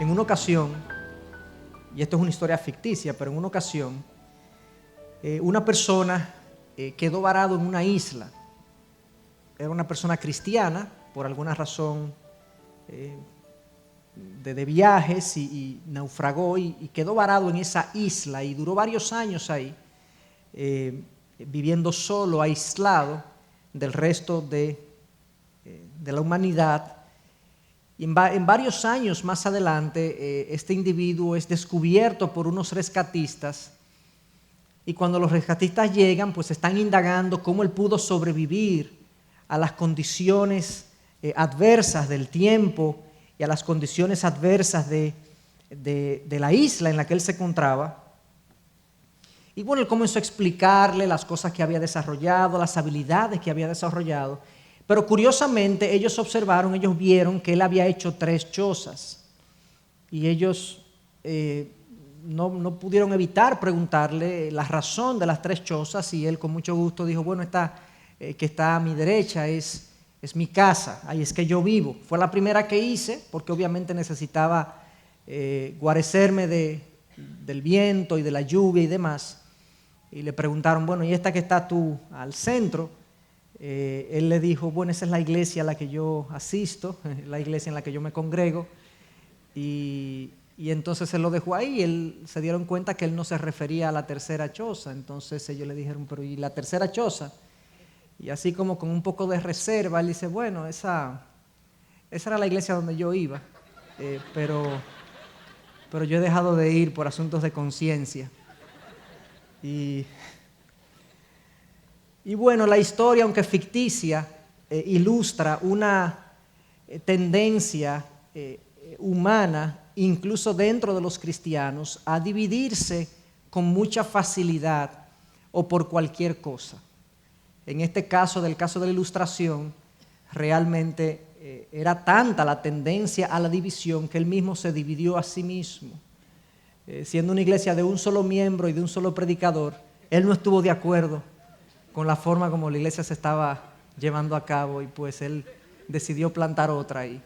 En una ocasión, y esto es una historia ficticia, pero en una ocasión, una persona quedó varado en una isla. Era una persona cristiana, por alguna razón de viajes, y naufragó y quedó varado en esa isla y duró varios años ahí, viviendo solo, aislado del resto de la humanidad. Y en varios años más adelante, este individuo es descubierto por unos rescatistas, y cuando los rescatistas llegan, pues están indagando cómo él pudo sobrevivir a las condiciones adversas del tiempo y a las condiciones adversas de la isla en la que él se encontraba. Y bueno, él comenzó a explicarle las cosas que había desarrollado, las habilidades que había desarrollado. Pero curiosamente ellos vieron que él había hecho 3 chozas. Y ellos no pudieron evitar preguntarle la razón de las 3 chozas, y él con mucho gusto dijo, bueno, esta que está a mi derecha es mi casa, ahí es que yo vivo. Fue la primera que hice porque obviamente necesitaba guarecerme del viento y de la lluvia y demás. Y le preguntaron, bueno, ¿y esta que está tú al centro? Él le dijo, bueno, esa es la iglesia a la que yo asisto, la iglesia en la que yo me congrego. Y entonces él lo dejó ahí, y se dieron cuenta que él no se refería a la tercera choza. Entonces ellos le dijeron, pero ¿y la tercera choza? Y así como con un poco de reserva, él dice, bueno, esa era la iglesia donde yo iba, pero yo he dejado de ir por asuntos de conciencia. Y bueno, la historia, aunque ficticia, ilustra una tendencia humana, incluso dentro de los cristianos, a dividirse con mucha facilidad o por cualquier cosa. En este caso, del caso de la ilustración, realmente era tanta la tendencia a la división que él mismo se dividió a sí mismo. Siendo una iglesia de un solo miembro y de un solo predicador, él no estuvo de acuerdo con la forma como la iglesia se estaba llevando a cabo, y pues él decidió plantar otra ahí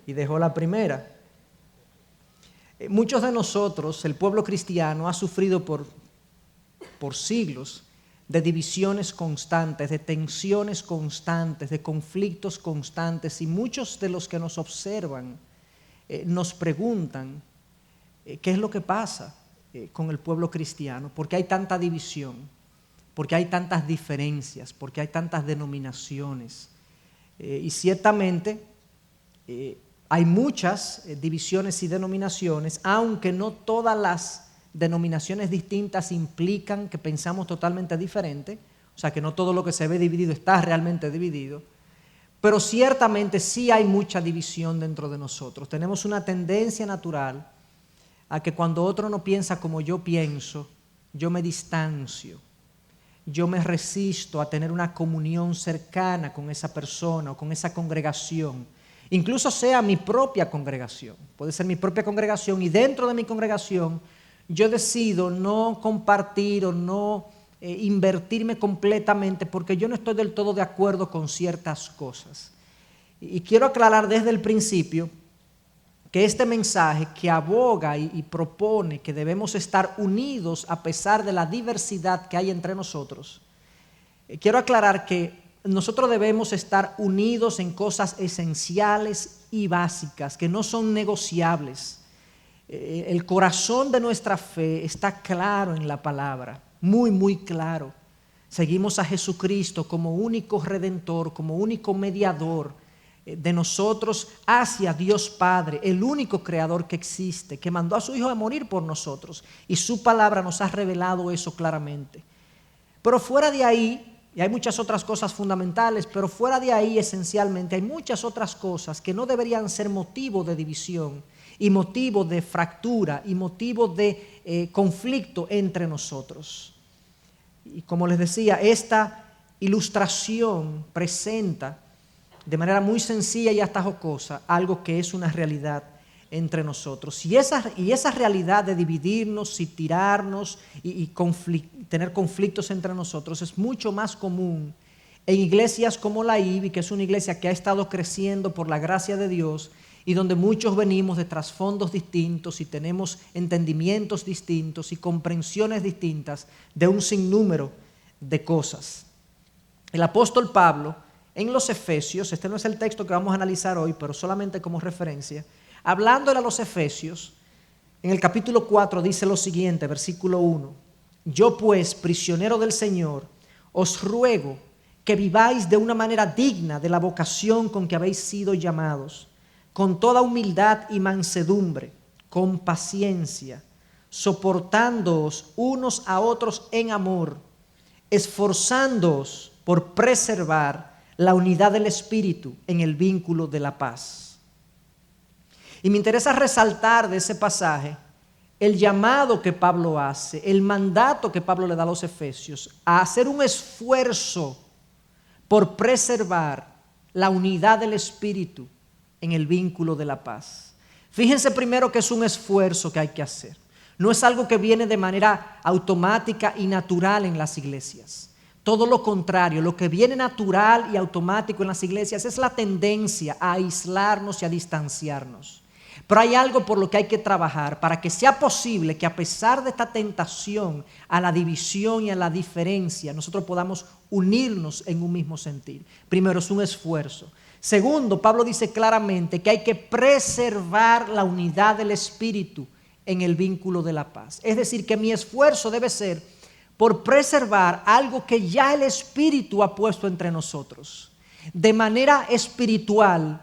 y dejó la primera. Muchos de nosotros, el pueblo cristiano, ha sufrido por siglos de divisiones constantes, de tensiones constantes, de conflictos constantes, y muchos de los que nos observan nos preguntan qué es lo que pasa con el pueblo cristiano, por qué hay tanta división, por qué hay tantas diferencias, por qué hay tantas denominaciones. Y ciertamente hay muchas divisiones y denominaciones, aunque no todas las denominaciones distintas implican que pensamos totalmente diferente, o sea que no todo lo que se ve dividido está realmente dividido, pero ciertamente sí hay mucha división dentro de nosotros. Tenemos una tendencia natural a que cuando otro no piensa como yo pienso, yo me distancio, yo me resisto a tener una comunión cercana con esa persona o con esa congregación, incluso sea mi propia congregación. Puede ser mi propia congregación, y dentro de mi congregación yo decido no compartir o no invertirme completamente porque yo no estoy del todo de acuerdo con ciertas cosas. Y quiero aclarar desde el principio que este mensaje que aboga y propone que debemos estar unidos a pesar de la diversidad que hay entre nosotros, quiero aclarar que nosotros debemos estar unidos en cosas esenciales y básicas que no son negociables. El corazón de nuestra fe está claro en la palabra, muy, muy claro. Seguimos a Jesucristo como único redentor, como único mediador de nosotros hacia Dios Padre, el único creador que existe, que mandó a su Hijo a morir por nosotros, y su palabra nos ha revelado eso claramente. Pero fuera de ahí, y hay muchas otras cosas fundamentales, pero fuera de ahí esencialmente hay muchas otras cosas que no deberían ser motivo de división y motivo de fractura y motivo de conflicto entre nosotros. Y como les decía, esta ilustración presenta de manera muy sencilla y hasta jocosa algo que es una realidad entre nosotros. Y esa realidad de dividirnos y tirarnos y tener conflictos entre nosotros es mucho más común en iglesias como la IBI, que es una iglesia que ha estado creciendo por la gracia de Dios y donde muchos venimos de trasfondos distintos y tenemos entendimientos distintos y comprensiones distintas de un sinnúmero de cosas. El apóstol Pablo en los Efesios, este no es el texto que vamos a analizar hoy, pero solamente como referencia, hablándole a los Efesios, en el capítulo 4 dice lo siguiente, versículo 1, yo pues, prisionero del Señor, os ruego que viváis de una manera digna de la vocación con que habéis sido llamados, con toda humildad y mansedumbre, con paciencia, soportándoos unos a otros en amor, esforzándoos por preservar la unidad del Espíritu en el vínculo de la paz. Y me interesa resaltar de ese pasaje el llamado que Pablo hace, el mandato que Pablo le da a los Efesios, a hacer un esfuerzo por preservar la unidad del Espíritu en el vínculo de la paz. Fíjense primero que es un esfuerzo que hay que hacer. No es algo que viene de manera automática y natural en las iglesias. Todo lo contrario, lo que viene natural y automático en las iglesias es la tendencia a aislarnos y a distanciarnos. Pero hay algo por lo que hay que trabajar para que sea posible que a pesar de esta tentación a la división y a la diferencia, nosotros podamos unirnos en un mismo sentir. Primero, es un esfuerzo. Segundo, Pablo dice claramente que hay que preservar la unidad del Espíritu en el vínculo de la paz. Es decir, que mi esfuerzo debe ser por preservar algo que ya el Espíritu ha puesto entre nosotros. De manera espiritual,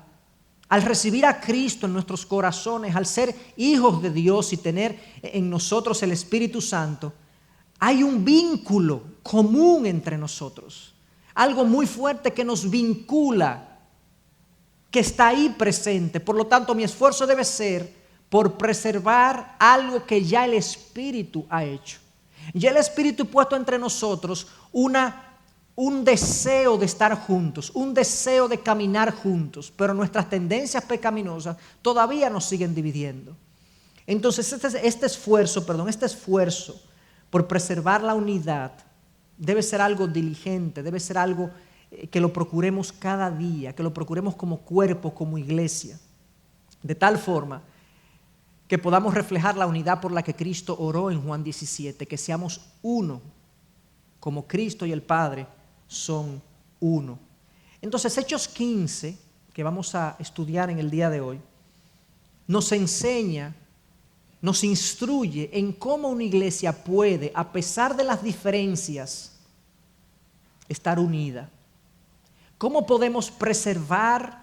al recibir a Cristo en nuestros corazones, al ser hijos de Dios y tener en nosotros el Espíritu Santo, hay un vínculo común entre nosotros. Algo muy fuerte que nos vincula, que está ahí presente. Por lo tanto, mi esfuerzo debe ser por preservar algo que ya el Espíritu ha hecho. Ya el Espíritu ha puesto entre nosotros un deseo de estar juntos, un deseo de caminar juntos, pero nuestras tendencias pecaminosas todavía nos siguen dividiendo. Entonces este esfuerzo por preservar la unidad debe ser algo diligente, debe ser algo que lo procuremos cada día, que lo procuremos como cuerpo, como iglesia, de tal forma que podamos reflejar la unidad por la que Cristo oró en Juan 17, que seamos uno, como Cristo y el Padre son uno. Entonces, Hechos 15, que vamos a estudiar en el día de hoy, nos enseña, nos instruye en cómo una iglesia puede, a pesar de las diferencias, estar unida. ¿Cómo podemos preservar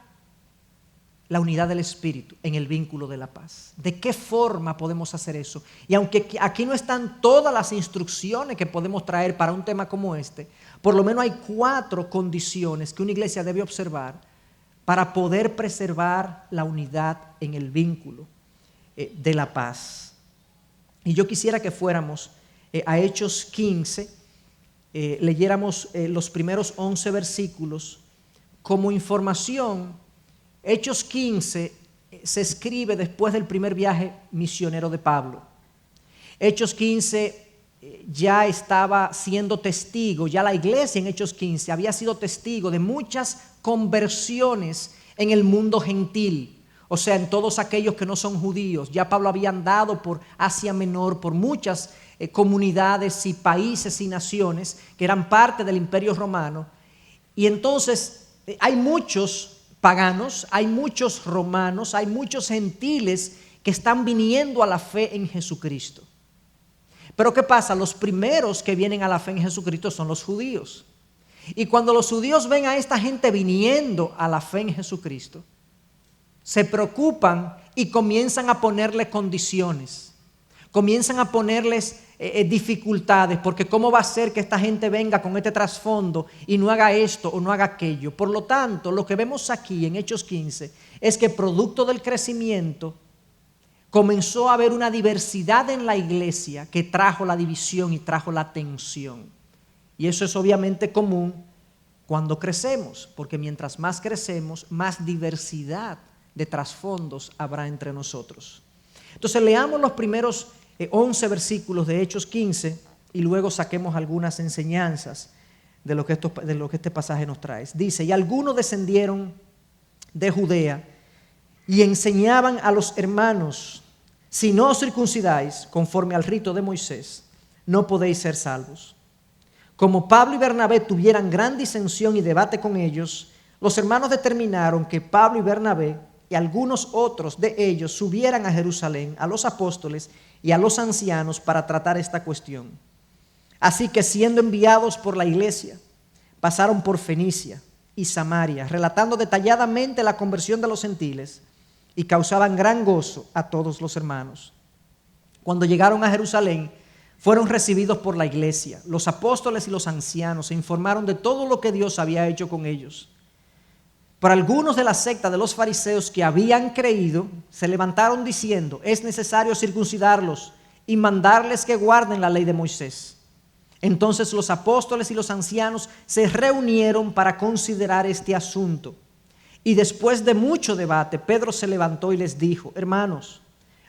la unidad del Espíritu en el vínculo de la paz? ¿De qué forma podemos hacer eso? Y aunque aquí no están todas las instrucciones que podemos traer para un tema como este, por lo menos hay 4 condiciones que una iglesia debe observar para poder preservar la unidad en el vínculo de la paz. Y yo quisiera que fuéramos a Hechos 15, leyéramos los primeros 11 versículos como información. Hechos 15 se escribe después del primer viaje misionero de Pablo. Hechos 15 ya estaba siendo testigo, ya la iglesia en Hechos 15 había sido testigo de muchas conversiones en el mundo gentil, o sea, en todos aquellos que no son judíos. Ya Pablo había andado por Asia Menor, por muchas comunidades y países y naciones que eran parte del Imperio Romano, y entonces hay muchos paganos, hay muchos romanos, hay muchos gentiles que están viniendo a la fe en Jesucristo. Pero ¿qué pasa? Los primeros que vienen a la fe en Jesucristo son los judíos. Y cuando los judíos ven a esta gente viniendo a la fe en Jesucristo, se preocupan y comienzan a ponerle condiciones, comienzan a ponerles dificultades, porque ¿cómo va a ser que esta gente venga con este trasfondo y no haga esto o no haga aquello? Por lo tanto, lo que vemos aquí en Hechos 15 es que producto del crecimiento comenzó a haber una diversidad en la iglesia que trajo la división y trajo la tensión. Y eso es obviamente común cuando crecemos, porque mientras más crecemos, más diversidad de trasfondos habrá entre nosotros. Entonces leamos los primeros 11 versículos de Hechos 15 y luego saquemos algunas enseñanzas de lo que este pasaje nos trae. Dice: y algunos descendieron de Judea y enseñaban a los hermanos: si no os circuncidáis conforme al rito de Moisés, no podéis ser salvos. Como Pablo y Bernabé tuvieran gran disensión y debate con ellos, los hermanos determinaron que Pablo y Bernabé y algunos otros de ellos subieran a Jerusalén, a los apóstoles y a los ancianos, para tratar esta cuestión. Así que, siendo enviados por la iglesia, pasaron por Fenicia y Samaria, relatando detalladamente la conversión de los gentiles, y causaban gran gozo a todos los hermanos. Cuando llegaron a Jerusalén, fueron recibidos por la iglesia. Los apóstoles y los ancianos se informaron de todo lo que Dios había hecho con ellos. Pero algunos de la secta de los fariseos que habían creído se levantaron diciendo: es necesario circuncidarlos y mandarles que guarden la ley de Moisés. Entonces los apóstoles y los ancianos se reunieron para considerar este asunto. Y después de mucho debate, Pedro se levantó y les dijo: hermanos,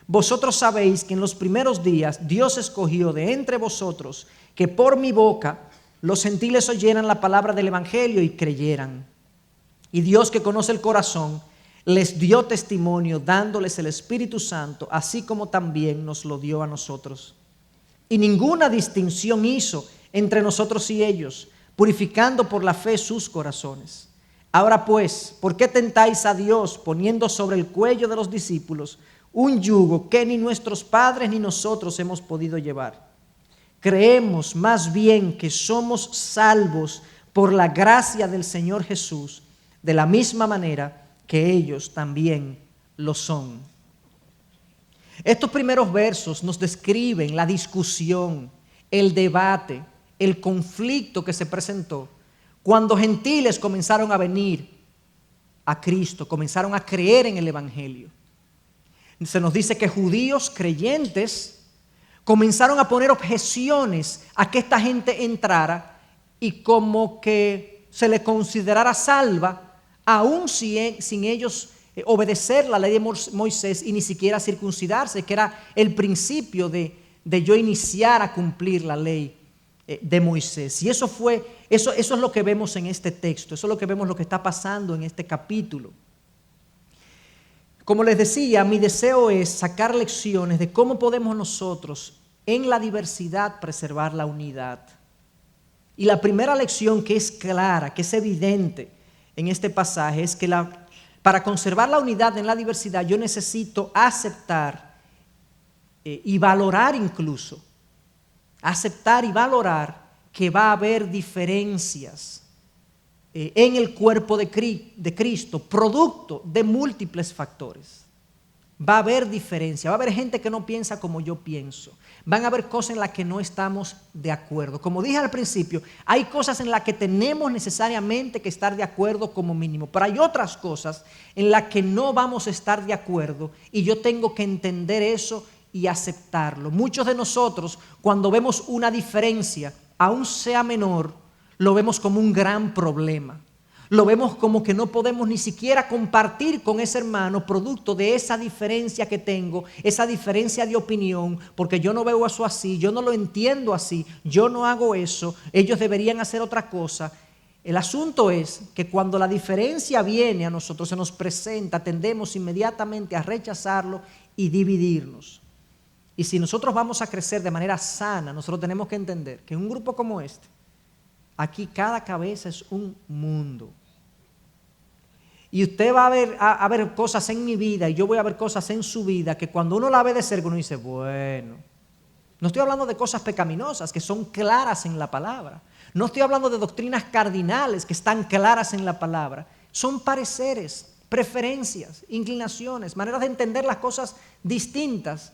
vosotros sabéis que en los primeros días Dios escogió de entre vosotros que por mi boca los gentiles oyeran la palabra del evangelio y creyeran. Y Dios, que conoce el corazón, les dio testimonio dándoles el Espíritu Santo, así como también nos lo dio a nosotros. Y ninguna distinción hizo entre nosotros y ellos, purificando por la fe sus corazones. Ahora pues, ¿por qué tentáis a Dios poniendo sobre el cuello de los discípulos un yugo que ni nuestros padres ni nosotros hemos podido llevar? Creemos más bien que somos salvos por la gracia del Señor Jesús, de la misma manera que ellos también lo son. Estos primeros versos nos describen la discusión, el debate, el conflicto que se presentó cuando gentiles comenzaron a venir a Cristo, comenzaron a creer en el evangelio. Se nos dice que judíos creyentes comenzaron a poner objeciones a que esta gente entrara y como que se le considerara salva, aún sin ellos obedecer la ley de Moisés y ni siquiera circuncidarse, que era el principio de yo iniciar a cumplir la ley de Moisés. Y eso es lo que vemos en este texto, eso es lo que vemos, lo que está pasando en este capítulo. Como les decía, mi deseo es sacar lecciones de cómo podemos nosotros en la diversidad preservar la unidad. Y la primera lección, que es clara, que es evidente en este pasaje, es que para conservar la unidad en la diversidad yo necesito aceptar y valorar incluso, aceptar y valorar que va a haber diferencias en el cuerpo de Cristo, producto de múltiples factores. Va a haber diferencia, va a haber gente que no piensa como yo pienso, van a haber cosas en las que no estamos de acuerdo. Como dije al principio, hay cosas en las que tenemos necesariamente que estar de acuerdo como mínimo, pero hay otras cosas en las que no vamos a estar de acuerdo y yo tengo que entender eso y aceptarlo. Muchos de nosotros, cuando vemos una diferencia, aún sea menor, lo vemos como un gran problema. Lo vemos como que no podemos ni siquiera compartir con ese hermano producto de esa diferencia que tengo, esa diferencia de opinión, porque yo no veo eso así, yo no lo entiendo así, yo no hago eso, ellos deberían hacer otra cosa. El asunto es que cuando la diferencia viene a nosotros, se nos presenta, tendemos inmediatamente a rechazarlo y dividirnos. Y si nosotros vamos a crecer de manera sana, nosotros tenemos que entender que en un grupo como este, aquí cada cabeza es un mundo. Y usted va a ver cosas en mi vida y yo voy a ver cosas en su vida que cuando uno la ve de cerca uno dice, bueno, no estoy hablando de cosas pecaminosas que son claras en la palabra. No estoy hablando de doctrinas cardinales que están claras en la palabra. Son pareceres, preferencias, inclinaciones, maneras de entender las cosas distintas,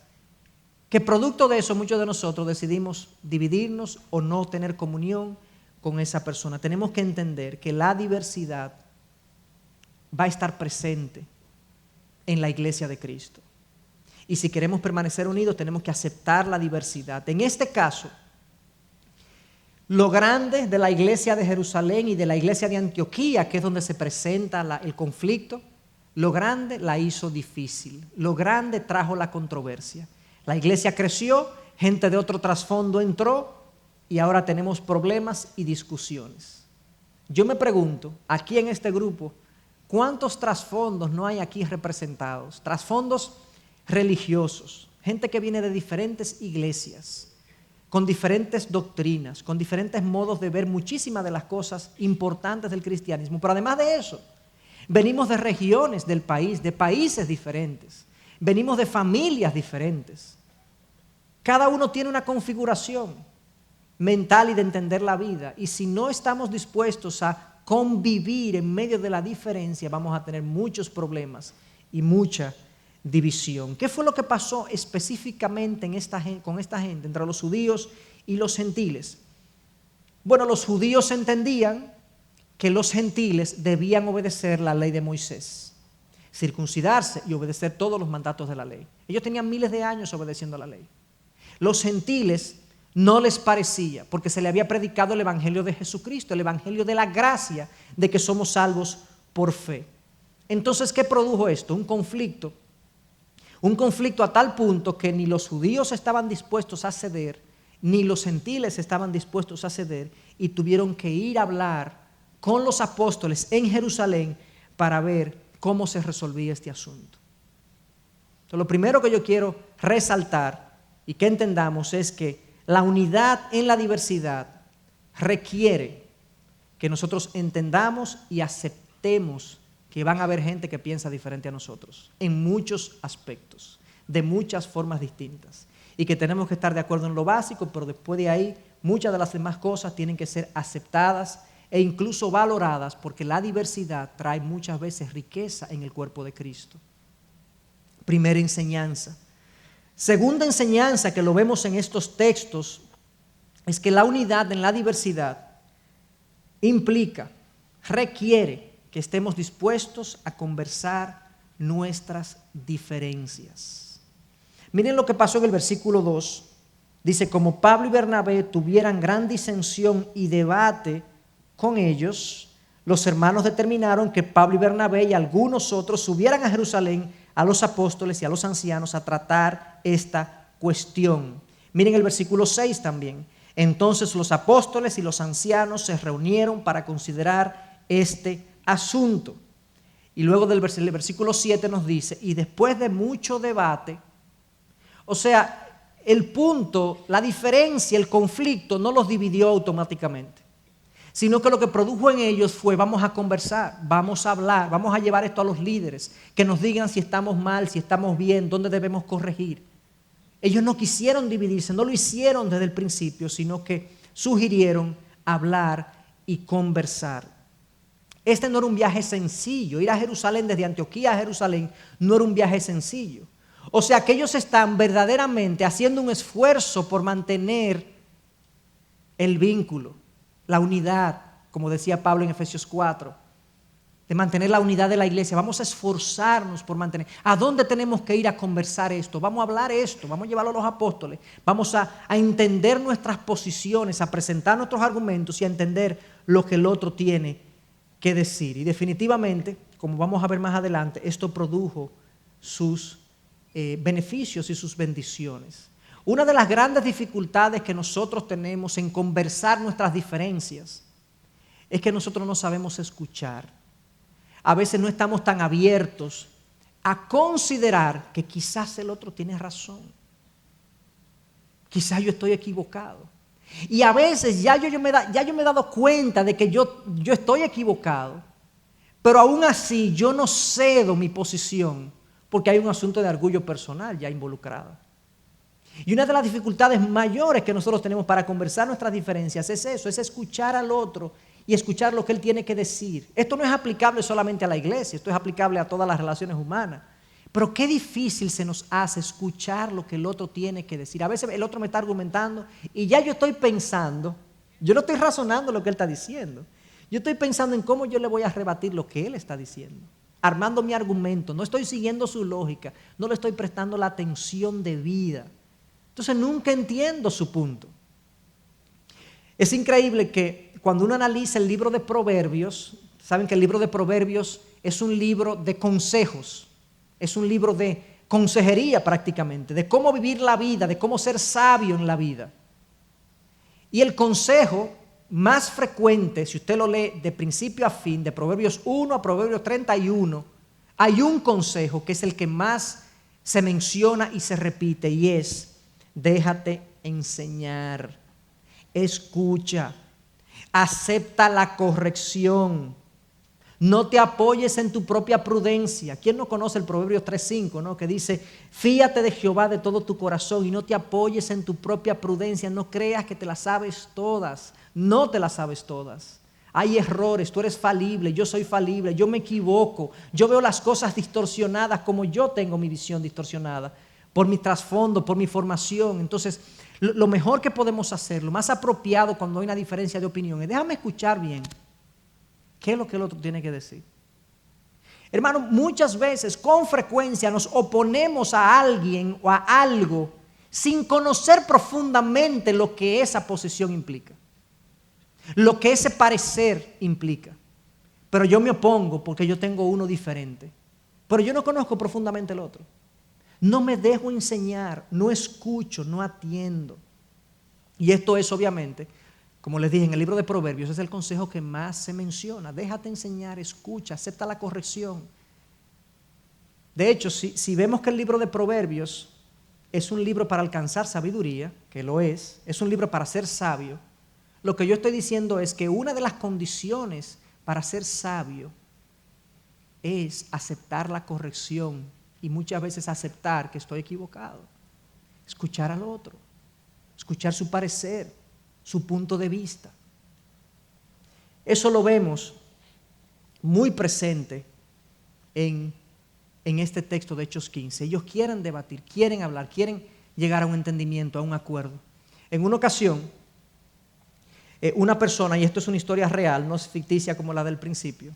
que producto de eso muchos de nosotros decidimos dividirnos o no tener comunión con esa persona. Tenemos que entender que la diversidad va a estar presente en la iglesia de Cristo. Y si queremos permanecer unidos, tenemos que aceptar la diversidad. En este caso, lo grande de la iglesia de Jerusalén y de la iglesia de Antioquía, que es donde se presenta el conflicto, lo grande la hizo difícil. Lo grande trajo la controversia. La iglesia creció, gente de otro trasfondo entró y ahora tenemos problemas y discusiones. Yo me pregunto, aquí en este grupo, ¿Cuántos trasfondos no hay aquí representados? Trasfondos religiosos, gente que viene de diferentes iglesias, con diferentes doctrinas, con diferentes modos de ver muchísimas de las cosas importantes del cristianismo. Pero además de eso, venimos de regiones del país, de países diferentes, venimos de familias diferentes. Cada uno tiene una configuración mental y de entender la vida, y si no estamos dispuestos a convivir en medio de la diferencia, vamos a tener muchos problemas y mucha división. ¿Qué fue lo que pasó específicamente con esta gente, entre los judíos y los gentiles? Bueno, los judíos entendían que los gentiles debían obedecer la ley de Moisés, circuncidarse y obedecer todos los mandatos de la ley. Ellos tenían miles de años obedeciendo la ley. Los gentiles no les parecía, porque se le había predicado el evangelio de Jesucristo, el evangelio de la gracia, de que somos salvos por fe. Entonces, ¿qué produjo esto? Un conflicto a tal punto que ni los judíos estaban dispuestos a ceder, ni los gentiles estaban dispuestos a ceder, y tuvieron que ir a hablar con los apóstoles en Jerusalén para ver cómo se resolvía este asunto. Entonces, lo primero que yo quiero resaltar y que entendamos es que la unidad en la diversidad requiere que nosotros entendamos y aceptemos que van a haber gente que piensa diferente a nosotros en muchos aspectos, de muchas formas distintas, y que tenemos que estar de acuerdo en lo básico, pero después de ahí muchas de las demás cosas tienen que ser aceptadas e incluso valoradas, porque la diversidad trae muchas veces riqueza en el cuerpo de Cristo. Primera enseñanza. Segunda enseñanza que lo vemos en estos textos es que la unidad en la diversidad requiere que estemos dispuestos a conversar nuestras diferencias. Miren lo que pasó en el versículo 2. Dice, como Pablo y Bernabé tuvieran gran disensión y debate con ellos, los hermanos determinaron que Pablo y Bernabé y algunos otros subieran a Jerusalén a los apóstoles y a los ancianos a tratar esta cuestión. Miren el versículo 6 también. Entonces los apóstoles y los ancianos se reunieron para considerar este asunto. Y luego del versículo 7 nos dice, y después de mucho debate, o sea, el punto, la diferencia, el conflicto no los dividió automáticamente, sino que lo que produjo en ellos fue, vamos a conversar, vamos a hablar, vamos a llevar esto a los líderes, que nos digan si estamos mal, si estamos bien, dónde debemos corregir. Ellos no quisieron dividirse, no lo hicieron desde el principio, sino que sugirieron hablar y conversar. Este no era un viaje sencillo, ir a Jerusalén, desde Antioquía a Jerusalén, no era un viaje sencillo. O sea que ellos están verdaderamente haciendo un esfuerzo por mantener el vínculo, la unidad, como decía Pablo en Efesios 4, de mantener la unidad de la iglesia. Vamos a esforzarnos por mantener. ¿A dónde tenemos que ir a conversar esto? Vamos a hablar esto, vamos a llevarlo a los apóstoles, vamos a entender nuestras posiciones, a presentar nuestros argumentos y a entender lo que el otro tiene que decir. Y definitivamente, como vamos a ver más adelante, esto produjo sus beneficios y sus bendiciones. Una de las grandes dificultades que nosotros tenemos en conversar nuestras diferencias es que nosotros no sabemos escuchar. A veces no estamos tan abiertos a considerar que quizás el otro tiene razón. Quizás yo estoy equivocado. Y a veces ya yo me he dado cuenta de que yo estoy equivocado, pero aún así yo no cedo mi posición porque hay un asunto de orgullo personal ya involucrado. Y una de las dificultades mayores que nosotros tenemos para conversar nuestras diferencias es eso, es escuchar al otro y escuchar lo que él tiene que decir. Esto no es aplicable solamente a la iglesia, esto es aplicable a todas las relaciones humanas. Pero qué difícil se nos hace escuchar lo que el otro tiene que decir. A veces el otro me está argumentando y ya yo estoy pensando, yo no estoy razonando lo que él está diciendo. Yo estoy pensando en cómo yo le voy a rebatir lo que él está diciendo, armando mi argumento. No estoy siguiendo su lógica, no le estoy prestando la atención debida. Entonces nunca entiendo su punto. Es increíble que cuando uno analiza el libro de Proverbios, saben que el libro de Proverbios es un libro de consejos, es un libro de consejería prácticamente, de cómo vivir la vida, de cómo ser sabio en la vida. Y el consejo más frecuente, si usted lo lee de principio a fin, de Proverbios 1 a Proverbios 31, hay un consejo que es el que más se menciona y se repite, y es: déjate enseñar, escucha, acepta la corrección, no te apoyes en tu propia prudencia. ¿Quién no conoce el Proverbios 3:5, ¿no? Que dice: fíate de Jehová de todo tu corazón y no te apoyes en tu propia prudencia, no creas que te las sabes todas, no te las sabes todas. Hay errores, tú eres falible, yo soy falible, yo me equivoco, yo veo las cosas distorsionadas como yo tengo mi visión distorsionada, por mi trasfondo, por mi formación. Entonces, lo mejor que podemos hacer, lo más apropiado cuando hay una diferencia de opinión, es: déjame escuchar bien qué es lo que el otro tiene que decir. Hermano, muchas veces, con frecuencia, nos oponemos a alguien o a algo sin conocer profundamente lo que esa posición implica, lo que ese parecer implica. Pero yo me opongo porque yo tengo uno diferente, pero yo no conozco profundamente el otro. No me dejo enseñar, no escucho, no atiendo. Y esto es, obviamente, como les dije, en el libro de Proverbios es el consejo que más se menciona: déjate enseñar, escucha, acepta la corrección. De hecho, si vemos que el libro de Proverbios es un libro para alcanzar sabiduría, que lo es un libro para ser sabio, lo que yo estoy diciendo es que una de las condiciones para ser sabio es aceptar la corrección, y muchas veces aceptar que estoy equivocado, escuchar al otro, escuchar su parecer, su punto de vista. Eso lo vemos muy presente en este texto de Hechos 15. Ellos quieren debatir, quieren hablar, quieren llegar a un entendimiento, a un acuerdo. En una ocasión, una persona, y esto es una historia real, no es ficticia como la del principio,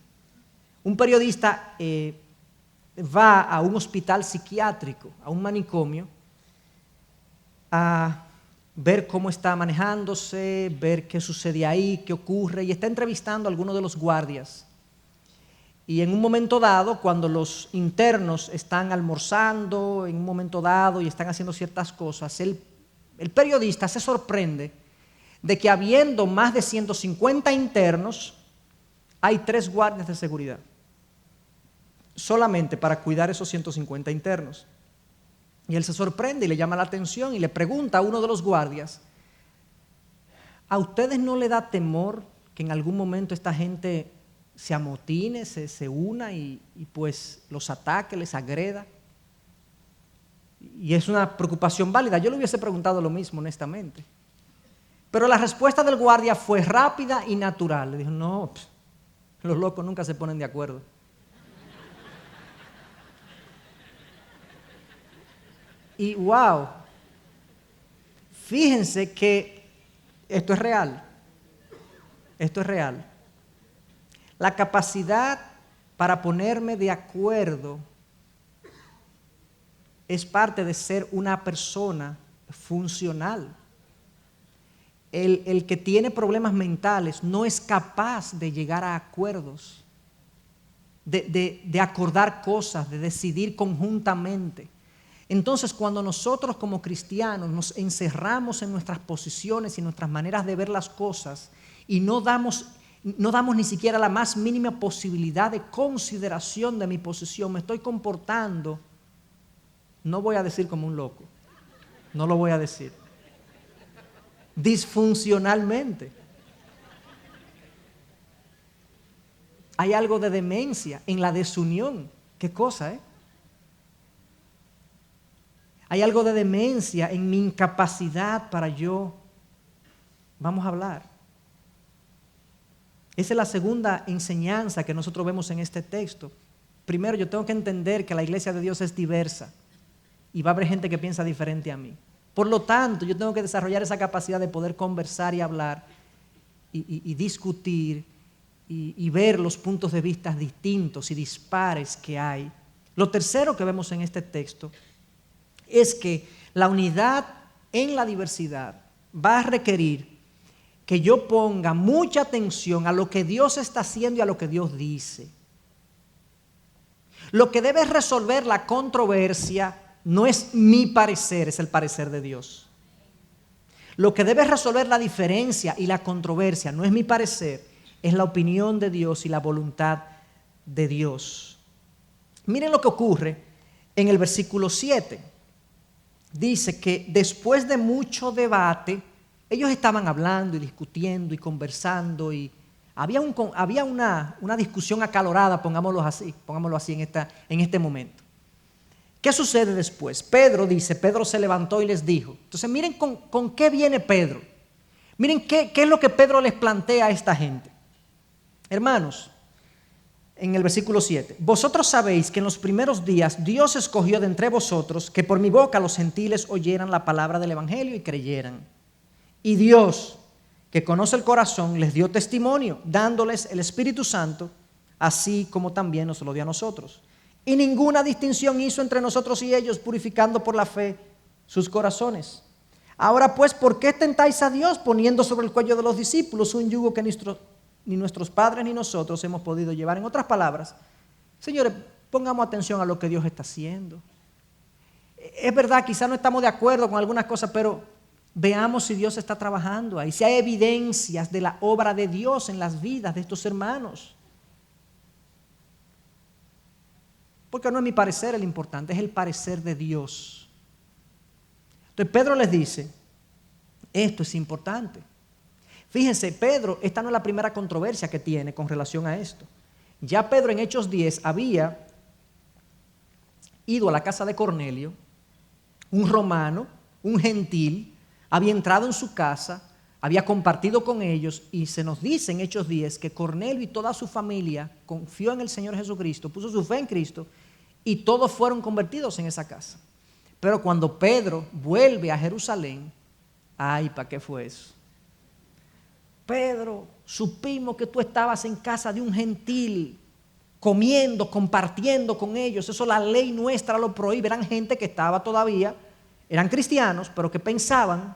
un periodista va a un hospital psiquiátrico, a un manicomio, a ver cómo está manejándose, ver qué sucede ahí, qué ocurre, y está entrevistando a algunos de los guardias. Y en un momento dado, cuando los internos están almorzando, en un momento dado, y están haciendo ciertas cosas, el periodista se sorprende de que, habiendo más de 150 internos, hay 3 guardias de seguridad, solamente para cuidar esos 150 internos. Y él se sorprende y le llama la atención y le pregunta a uno de los guardias: ¿a ustedes no le da temor que en algún momento esta gente se amotine, se una y pues los ataque, les agreda? Y es una preocupación válida. Yo le hubiese preguntado lo mismo, honestamente. Pero la respuesta del guardia fue rápida y natural. Le dijo: no, los locos nunca se ponen de acuerdo. Y wow, fíjense que esto es real. Esto es real. La capacidad para ponerme de acuerdo es parte de ser una persona funcional. El que tiene problemas mentales no es capaz de llegar a acuerdos, de acordar cosas, de decidir conjuntamente. Entonces, cuando nosotros como cristianos nos encerramos en nuestras posiciones y nuestras maneras de ver las cosas y no damos ni siquiera la más mínima posibilidad de consideración de mi posición, me estoy comportando, no voy a decir como un loco, no lo voy a decir, disfuncionalmente. Hay algo de demencia en la desunión. ¿Qué cosa, Hay algo de demencia en mi incapacidad para yo. Vamos a hablar. Esa es la segunda enseñanza que nosotros vemos en este texto. Primero, yo tengo que entender que la iglesia de Dios es diversa y va a haber gente que piensa diferente a mí. Por lo tanto, yo tengo que desarrollar esa capacidad de poder conversar y hablar y discutir y ver los puntos de vista distintos y dispares que hay. Lo tercero que vemos en este texto es que la unidad en la diversidad va a requerir que yo ponga mucha atención a lo que Dios está haciendo y a lo que Dios dice. Lo que debe resolver la controversia no es mi parecer, es el parecer de Dios. Lo que debe resolver la diferencia y la controversia no es mi parecer, es la opinión de Dios y la voluntad de Dios. Miren lo que ocurre en el versículo 7. Dice que después de mucho debate, ellos estaban hablando y discutiendo y conversando y había una discusión acalorada, pongámoslo así en este momento. ¿Qué sucede después? Pedro se levantó y les dijo. Entonces miren con qué viene Pedro. Miren qué es lo que Pedro les plantea a esta gente. Hermanos, en el versículo 7, vosotros sabéis que en los primeros días Dios escogió de entre vosotros que por mi boca los gentiles oyeran la palabra del evangelio y creyeran. Y Dios, que conoce el corazón, les dio testimonio, dándoles el Espíritu Santo, así como también nos lo dio a nosotros. Y ninguna distinción hizo entre nosotros y ellos, purificando por la fe sus corazones. Ahora pues, ¿por qué tentáis a Dios poniendo sobre el cuello de los discípulos un yugo que ni nuestros padres ni nosotros hemos podido llevar? En otras palabras, señores, pongamos atención a lo que Dios está haciendo. Es verdad, quizás no estamos de acuerdo con algunas cosas, pero veamos si Dios está trabajando ahí, si hay evidencias de la obra de Dios en las vidas de estos hermanos. Porque no es mi parecer el importante, es el parecer de Dios. Entonces Pedro les dice, esto es importante. Fíjense, Pedro, esta no es la primera controversia que tiene con relación a esto. Ya Pedro en Hechos 10 había ido a la casa de Cornelio, un romano, un gentil, había entrado en su casa, había compartido con ellos y se nos dice en Hechos 10 que Cornelio y toda su familia confió en el Señor Jesucristo, puso su fe en Cristo y todos fueron convertidos en esa casa. Pero cuando Pedro vuelve a Jerusalén, ay, ¿para qué fue eso? Pedro, supimos que tú estabas en casa de un gentil, comiendo, compartiendo con ellos. Eso la ley nuestra lo prohíbe. Eran gente que estaba todavía, eran cristianos, pero que pensaban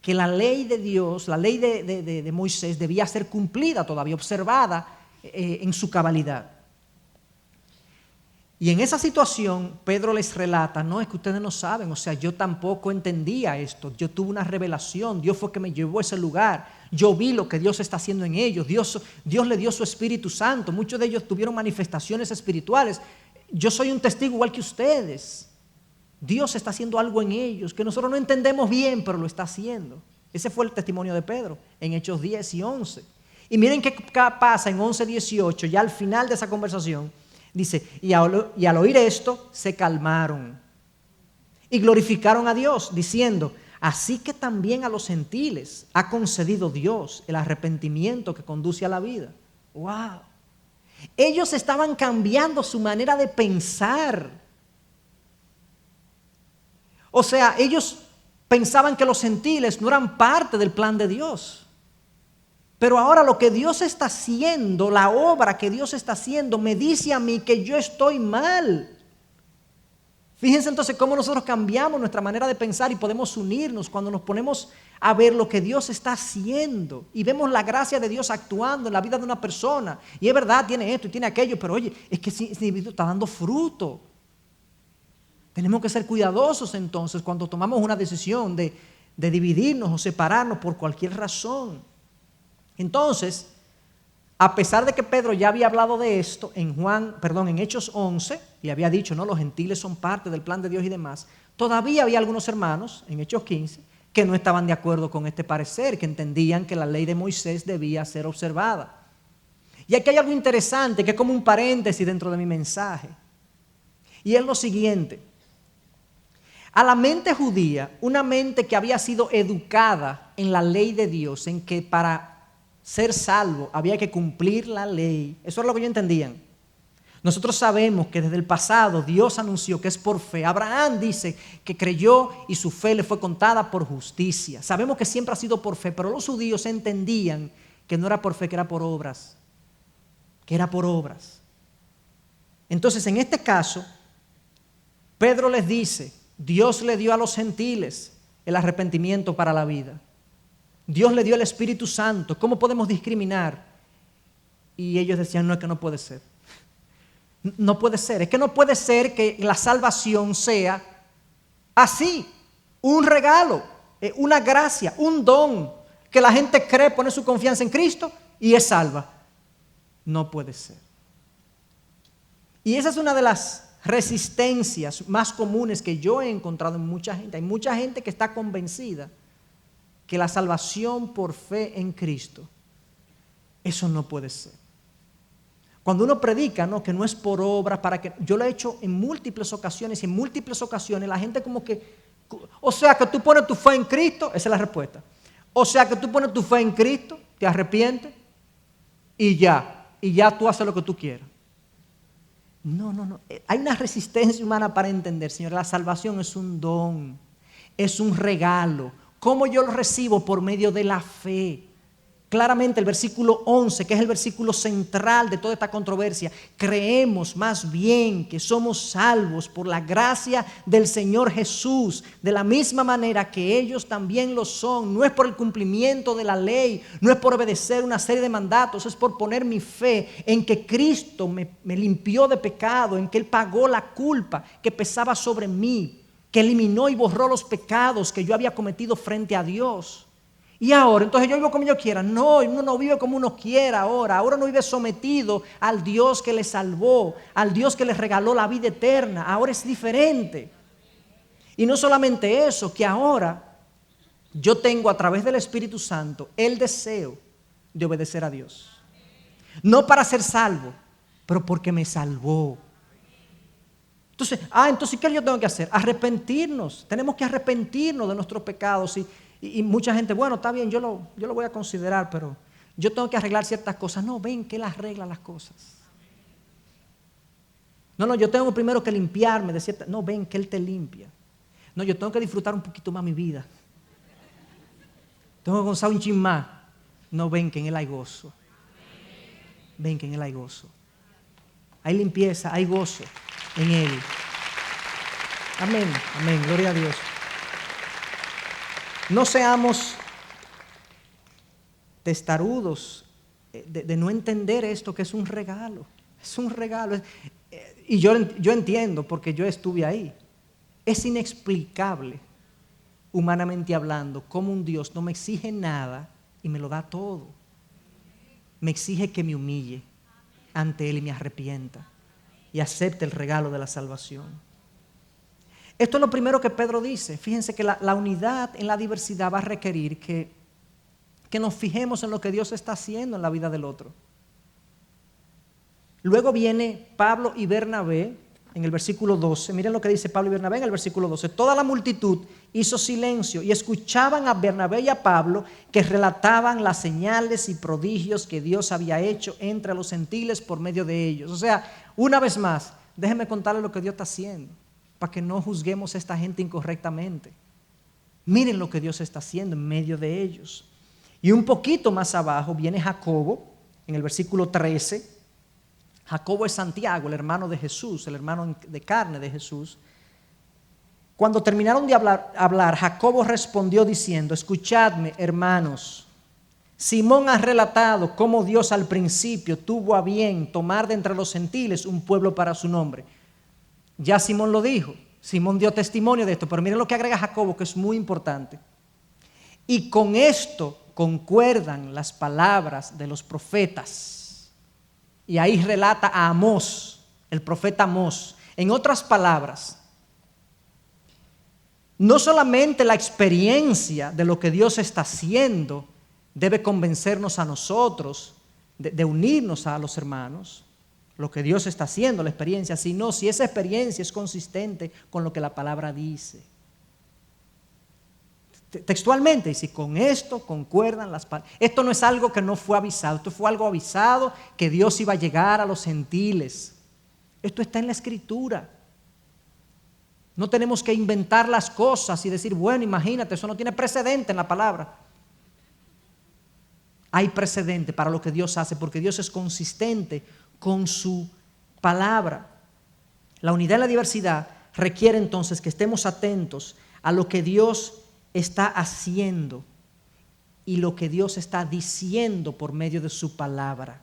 que la ley de Dios, la ley de Moisés debía ser cumplida todavía, observada en su cabalidad. Y en esa situación Pedro les relata, no, es que ustedes no saben, o sea, yo tampoco entendía esto, yo tuve una revelación, Dios fue que me llevó a ese lugar, yo vi lo que Dios está haciendo en ellos, Dios le dio su Espíritu Santo, muchos de ellos tuvieron manifestaciones espirituales, yo soy un testigo igual que ustedes, Dios está haciendo algo en ellos que nosotros no entendemos bien, pero lo está haciendo. Ese fue el testimonio de Pedro en Hechos 10 y 11. Y miren qué pasa en 11, 18, ya al final de esa conversación. Dice, y al oír esto, se calmaron y glorificaron a Dios, diciendo, así que también a los gentiles ha concedido Dios el arrepentimiento que conduce a la vida. ¡Wow! Ellos estaban cambiando su manera de pensar. O sea, ellos pensaban que los gentiles no eran parte del plan de Dios. Pero ahora lo que Dios está haciendo, la obra que Dios está haciendo, me dice a mí que yo estoy mal. Fíjense entonces cómo nosotros cambiamos nuestra manera de pensar y podemos unirnos cuando nos ponemos a ver lo que Dios está haciendo y vemos la gracia de Dios actuando en la vida de una persona. Y es verdad, tiene esto y tiene aquello, pero oye, es que ese individuo está dando fruto. Tenemos que ser cuidadosos entonces cuando tomamos una decisión de dividirnos o separarnos por cualquier razón. Entonces, a pesar de que Pedro ya había hablado de esto en Hechos 11, y había dicho, no, los gentiles son parte del plan de Dios y demás, todavía había algunos hermanos en Hechos 15 que no estaban de acuerdo con este parecer, que entendían que la ley de Moisés debía ser observada. Y aquí hay algo interesante que es como un paréntesis dentro de mi mensaje. Y es lo siguiente. A la mente judía, una mente que había sido educada en la ley de Dios, en que para ser salvo había que cumplir la ley, eso es lo que ellos entendían. Nosotros sabemos que desde el pasado Dios anunció que es por fe. Abraham dice que creyó y su fe le fue contada por justicia. Sabemos que siempre ha sido por fe, pero los judíos entendían que no era por fe, que era por obras. Que era por obras. Entonces, en este caso, Pedro les dice, Dios le dio a los gentiles el arrepentimiento para la vida. Dios le dio el Espíritu Santo. ¿Cómo podemos discriminar? Y ellos decían, no, es que no puede ser. No puede ser. Es que no puede ser que la salvación sea así, un regalo. una gracia, un don, que la gente cree, pone su confianza en Cristo y es salva. No puede ser. Y esa es una de las resistencias más comunes que yo he encontrado en mucha gente. Hay mucha gente que está convencida que la salvación por fe en Cristo, eso no puede ser. Cuando uno predica, ¿no?, que no es por obra, para que yo lo he hecho en múltiples ocasiones, y en múltiples ocasiones la gente como que, o sea, que tú pones tu fe en Cristo, esa es la respuesta. O sea, que tú pones tu fe en Cristo, te arrepientes y ya tú haces lo que tú quieras. No. Hay una resistencia humana para entender, Señor, la salvación es un don, es un regalo. ¿Cómo yo lo recibo? Por medio de la fe. Claramente el versículo 11, que es el versículo central de toda esta controversia, creemos más bien que somos salvos por la gracia del Señor Jesús, de la misma manera que ellos también lo son. No es por el cumplimiento de la ley, no es por obedecer una serie de mandatos, es por poner mi fe en que Cristo me limpió de pecado, en que Él pagó la culpa que pesaba sobre mí, que eliminó y borró los pecados que yo había cometido frente a Dios. Y ahora, entonces yo vivo como yo quiera. No, uno no vive como uno quiera ahora. Ahora uno vive sometido al Dios que le salvó, al Dios que le regaló la vida eterna. Ahora es diferente. Y no solamente eso, que ahora yo tengo a través del Espíritu Santo el deseo de obedecer a Dios. No para ser salvo, pero porque me salvó. Entonces, ¿qué yo tengo que hacer? Arrepentirnos. Tenemos que arrepentirnos de nuestros pecados. Y mucha gente, bueno, está bien, yo lo voy a considerar, pero yo tengo que arreglar ciertas cosas. No, ven que Él arregla las cosas. No, yo tengo primero que limpiarme de ciertas. No, ven que Él te limpia. No, yo tengo que disfrutar un poquito más mi vida. Tengo que gozar un chin más. No, ven que en Él hay gozo. Ven que en Él hay gozo. Hay limpieza, hay gozo en Él. Amén, amén, gloria a Dios. No seamos testarudos de no entender esto, que es un regalo. Es un regalo. Y yo entiendo, porque yo estuve ahí. Es inexplicable, humanamente hablando, cómo un Dios no me exige nada y me lo da todo. Me exige que me humille ante Él y me arrepienta y acepte el regalo de la salvación. Esto es lo primero que Pedro dice. Fíjense que la unidad en la diversidad va a requerir que nos fijemos en lo que Dios está haciendo en la vida del otro. Luego viene Pablo y Bernabé en el versículo 12. Miren lo que dice Pablo y Bernabé en el versículo 12. Toda la multitud hizo silencio y escuchaban a Bernabé y a Pablo, que relataban las señales y prodigios que Dios había hecho entre los gentiles por medio de ellos. O sea, una vez más, déjenme contarles lo que Dios está haciendo, para que no juzguemos a esta gente incorrectamente. Miren lo que Dios está haciendo en medio de ellos. Y un poquito más abajo viene Jacobo, en el versículo 13. Jacobo es Santiago, el hermano de Jesús, el hermano de carne de Jesús. Cuando terminaron de hablar, Jacobo respondió diciendo: escuchadme, hermanos. Simón ha relatado cómo Dios al principio tuvo a bien tomar de entre los gentiles un pueblo para su nombre. Ya Simón lo dijo, Simón dio testimonio de esto, pero miren lo que agrega Jacobo, que es muy importante. Y con esto concuerdan las palabras de los profetas. Y ahí relata a Amós, el profeta Amós. En otras palabras, no solamente la experiencia de lo que Dios está haciendo debe convencernos a nosotros de unirnos a los hermanos, lo que Dios está haciendo, la experiencia, sino si esa experiencia es consistente con lo que la palabra dice. Textualmente, y si con esto concuerdan las palabras. Esto no es algo que no fue avisado, esto fue algo avisado, que Dios iba a llegar a los gentiles. Esto está en la Escritura. No tenemos que inventar las cosas y decir, bueno, imagínate, eso no tiene precedente en la palabra. Hay precedente para lo que Dios hace, porque Dios es consistente con su palabra. La unidad y la diversidad requiere entonces que estemos atentos a lo que Dios está haciendo y lo que Dios está diciendo por medio de su palabra,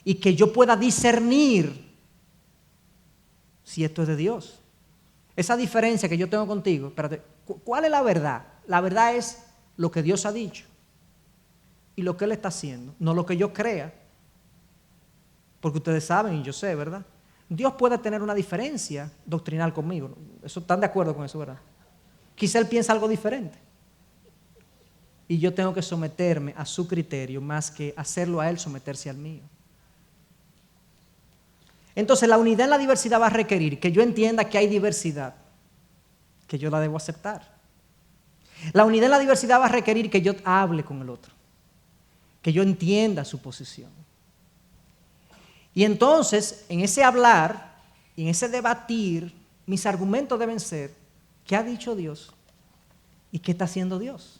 y que yo pueda discernir si esto es de Dios. Esa diferencia que yo tengo contigo, espérate, ¿cuál es la verdad? La verdad es lo que Dios ha dicho y lo que Él está haciendo, no lo que yo crea. Porque ustedes saben, y yo sé, ¿verdad? Dios puede tener una diferencia doctrinal conmigo. ¿Están de acuerdo con eso, verdad? Quizá Él piensa algo diferente. Y yo tengo que someterme a su criterio más que hacerlo a Él someterse al mío. Entonces, la unidad en la diversidad va a requerir que yo entienda que hay diversidad, que yo la debo aceptar. La unidad en la diversidad va a requerir que yo hable con el otro, que yo entienda su posición. Y entonces, en ese hablar y en ese debatir, mis argumentos deben ser: ¿qué ha dicho Dios? ¿Y qué está haciendo Dios?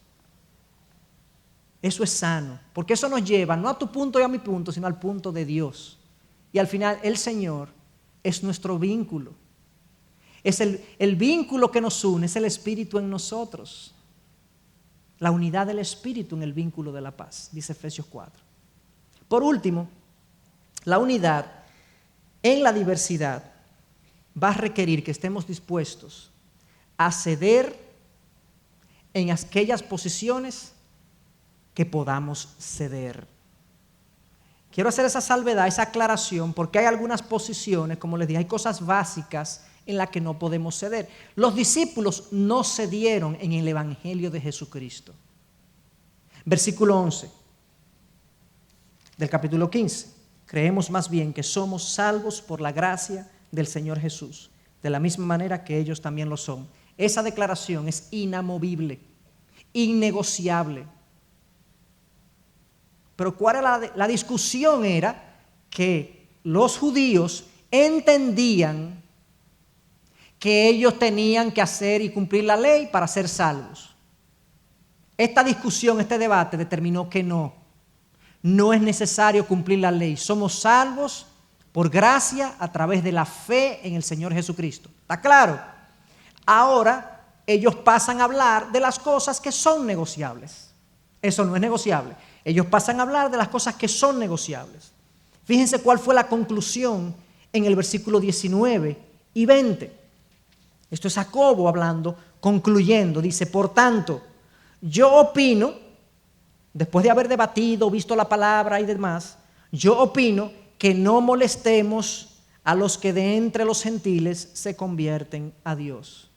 Eso es sano, porque eso nos lleva no a tu punto y a mi punto, sino al punto de Dios. Y al final el Señor es nuestro vínculo. Es el vínculo que nos une, es el Espíritu en nosotros. La unidad del Espíritu en el vínculo de la paz, dice Efesios 4. Por último, la unidad en la diversidad va a requerir que estemos dispuestos a ceder en aquellas posiciones que podamos ceder. Quiero hacer esa salvedad, esa aclaración, porque hay algunas posiciones, como les dije, hay cosas básicas en las que no podemos ceder. Los discípulos no cedieron en el Evangelio de Jesucristo. Versículo 11 del capítulo 15. Creemos más bien que somos salvos por la gracia del Señor Jesús, de la misma manera que ellos también lo son. Esa declaración es inamovible, innegociable. Pero ¿cuál era la discusión? Era que los judíos entendían que ellos tenían que hacer y cumplir la ley para ser salvos. Esta discusión, este debate determinó que no es necesario cumplir la ley. Somos salvos por gracia a través de la fe en el Señor Jesucristo. ¿Está claro? Ahora ellos pasan a hablar de las cosas que son negociables. Eso no es negociable. Ellos pasan a hablar de las cosas que son negociables. Fíjense cuál fue la conclusión en el versículo 19 y 20. Esto es Jacobo hablando, concluyendo. Dice: por tanto, yo opino, después de haber debatido, visto la palabra y demás, yo opino que no molestemos a los que de entre los gentiles se convierten a Dios.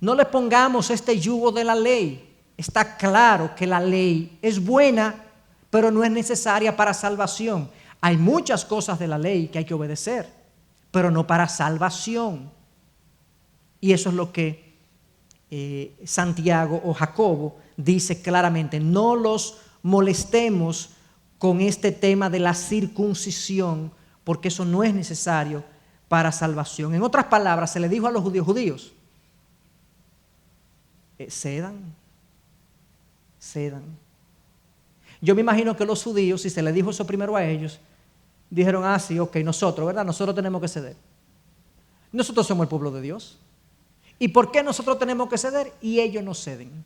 No le pongamos este yugo de la ley. Está claro que la ley es buena, pero no es necesaria para salvación. Hay muchas cosas de la ley que hay que obedecer, pero no para salvación. Y eso es lo que Santiago o Jacobo dice claramente: no los molestemos con este tema de la circuncisión, porque eso no es necesario para salvación. En otras palabras, se le dijo a los judíos, cedan. Yo me imagino que los judíos, si se les dijo eso primero a ellos, dijeron: ah, sí, ok, nosotros, ¿verdad? Nosotros tenemos que ceder. Nosotros somos el pueblo de Dios. ¿Y por qué nosotros tenemos que ceder? Y ellos no ceden.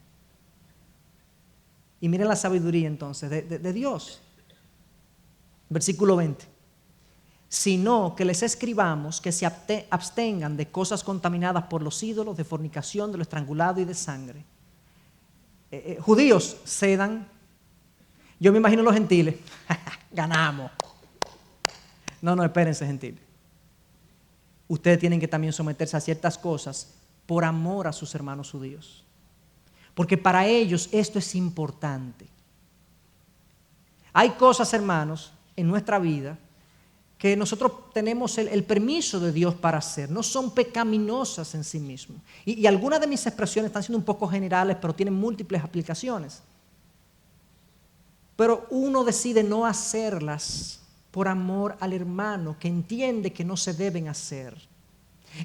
Y miren la sabiduría entonces de Dios. Versículo 20. Sino que les escribamos que se abstengan de cosas contaminadas por los ídolos, de fornicación, de lo estrangulado y de sangre. Judíos, cedan. Yo me imagino los gentiles. Ganamos. No, espérense, gentiles. Ustedes tienen que también someterse a ciertas cosas por amor a sus hermanos judíos. Porque para ellos esto es importante. Hay cosas, hermanos, en nuestra vida que nosotros tenemos el permiso de Dios para hacer. No son pecaminosas en sí mismas. Y algunas de mis expresiones están siendo un poco generales, pero tienen múltiples aplicaciones. Pero uno decide no hacerlas por amor al hermano, que entiende que no se deben hacer.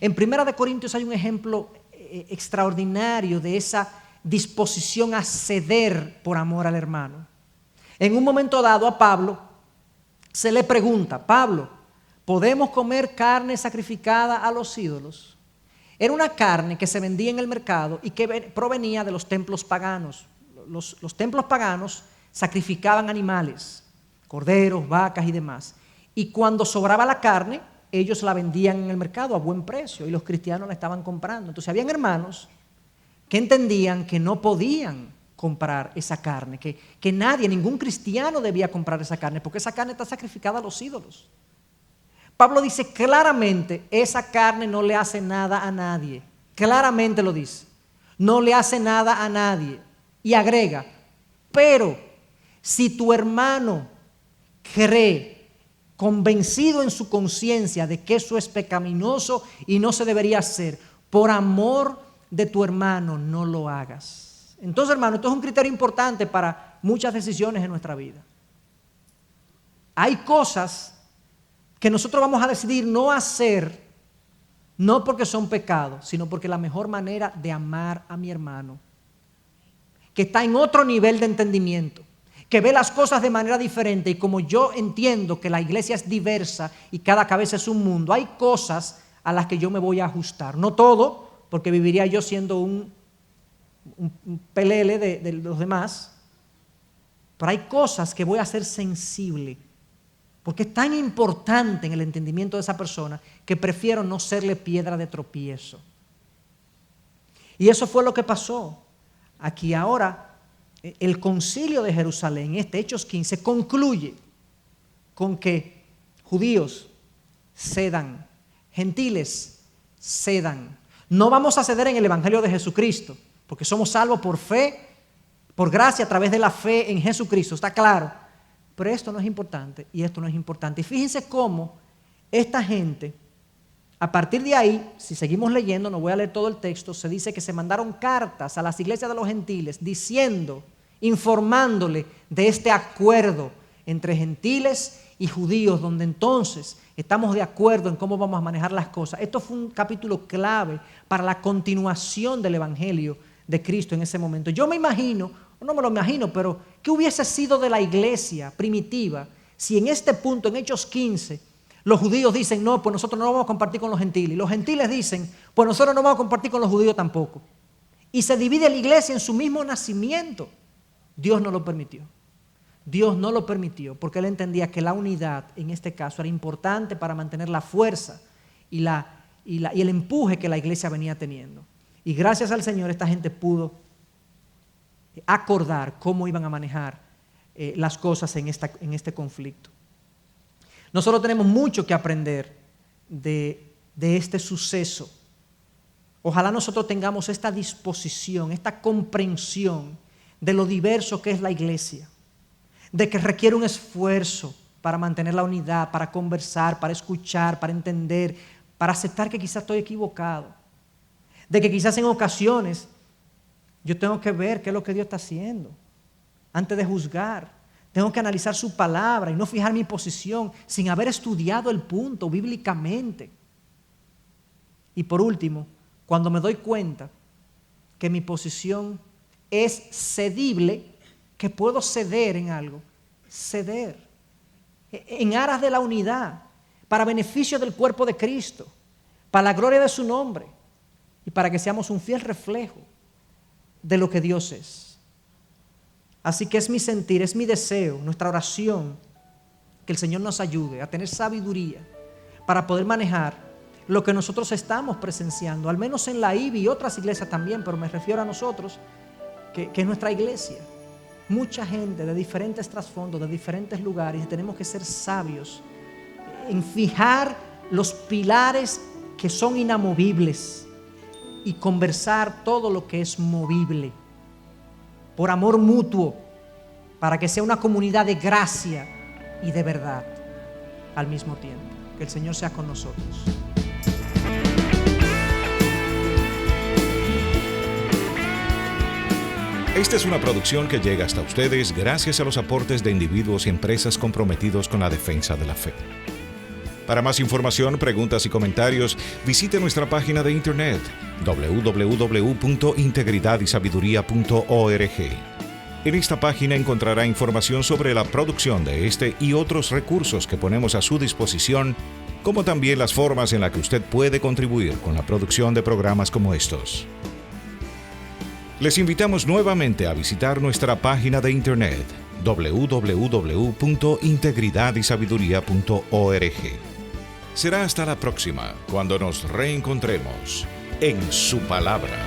En 1 Corintios hay un ejemplo extraordinario de esa disposición a ceder por amor al hermano. En un momento dado a Pablo se le pregunta: Pablo, ¿podemos comer carne sacrificada a los ídolos? Era una carne que se vendía en el mercado y que provenía de los templos paganos. Los templos paganos sacrificaban animales, corderos, vacas y demás. Y cuando sobraba la carne, ellos la vendían en el mercado a buen precio y los cristianos la estaban comprando. Entonces habían hermanos que entendían que no podían comprar esa carne, que nadie, ningún cristiano debía comprar esa carne, porque esa carne está sacrificada a los ídolos. Pablo dice claramente, esa carne no le hace nada a nadie. Claramente lo dice. No le hace nada a nadie. Y agrega, pero si tu hermano cree, convencido en su conciencia de que eso es pecaminoso y no se debería hacer, por amor de tu hermano no lo hagas. Entonces, hermano, esto es un criterio importante para muchas decisiones en nuestra vida. Hay cosas que nosotros vamos a decidir no hacer, no porque son pecados, sino porque la mejor manera de amar a mi hermano, que está en otro nivel de entendimiento, que ve las cosas de manera diferente, y como yo entiendo que la iglesia es diversa y cada cabeza es un mundo, hay cosas a las que yo me voy a ajustar. No todo, porque viviría yo siendo un pelele de los demás, pero hay cosas que voy a ser sensible, porque es tan importante en el entendimiento de esa persona que prefiero no serle piedra de tropiezo. Y eso fue lo que pasó. Aquí ahora, el concilio de Jerusalén, Hechos 15, concluye con que judíos cedan, gentiles cedan. No vamos a ceder en el evangelio de Jesucristo, porque somos salvos por fe, por gracia, a través de la fe en Jesucristo, está claro. Pero esto no es importante y esto no es importante. Y fíjense cómo esta gente, a partir de ahí, si seguimos leyendo, no voy a leer todo el texto, se dice que se mandaron cartas a las iglesias de los gentiles diciendo, informándole de este acuerdo entre gentiles y judíos, donde entonces estamos de acuerdo en cómo vamos a manejar las cosas. Esto fue un capítulo clave para la continuación del evangelio de Cristo en ese momento. Yo me imagino, no me lo imagino, pero ¿qué hubiese sido de la iglesia primitiva si en este punto, en Hechos 15, los judíos dicen, no, pues nosotros no vamos a compartir con los gentiles, y los gentiles dicen, pues nosotros no vamos a compartir con los judíos tampoco? Y se divide la iglesia en su mismo nacimiento. Dios no lo permitió. Dios no lo permitió porque Él entendía que la unidad en este caso era importante para mantener la fuerza y el empuje que la iglesia venía teniendo. Y gracias al Señor esta gente pudo acordar cómo iban a manejar las cosas en este conflicto. Nosotros tenemos mucho que aprender de este suceso. Ojalá nosotros tengamos esta disposición, esta comprensión de lo diverso que es la iglesia, de que requiere un esfuerzo para mantener la unidad, para conversar, para escuchar, para entender, para aceptar que quizás estoy equivocado, de que quizás en ocasiones yo tengo que ver qué es lo que Dios está haciendo antes de juzgar. Tengo que analizar su palabra y no fijar mi posición sin haber estudiado el punto bíblicamente. Y por último, cuando me doy cuenta que mi posición es cedible, que puedo ceder en algo, ceder en aras de la unidad, para beneficio del cuerpo de Cristo, para la gloria de su nombre y para que seamos un fiel reflejo de lo que Dios es. Así que es mi sentir, es mi deseo, nuestra oración, que el Señor nos ayude a tener sabiduría para poder manejar lo que nosotros estamos presenciando, al menos en la IBI y otras iglesias también, pero me refiero a nosotros, que es nuestra iglesia. Mucha gente de diferentes trasfondos, de diferentes lugares, y tenemos que ser sabios en fijar los pilares que son inamovibles y conversar todo lo que es movible, por amor mutuo, para que sea una comunidad de gracia y de verdad al mismo tiempo. Que el Señor sea con nosotros. Esta es una producción que llega hasta ustedes gracias a los aportes de individuos y empresas comprometidos con la defensa de la fe. Para más información, preguntas y comentarios, visite nuestra página de internet www.integridadisabiduría.org. En esta página encontrará información sobre la producción de este y otros recursos que ponemos a su disposición, como también las formas en las que usted puede contribuir con la producción de programas como estos. Les invitamos nuevamente a visitar nuestra página de internet www.integridadisabiduría.org. Será hasta la próxima, cuando nos reencontremos en su palabra.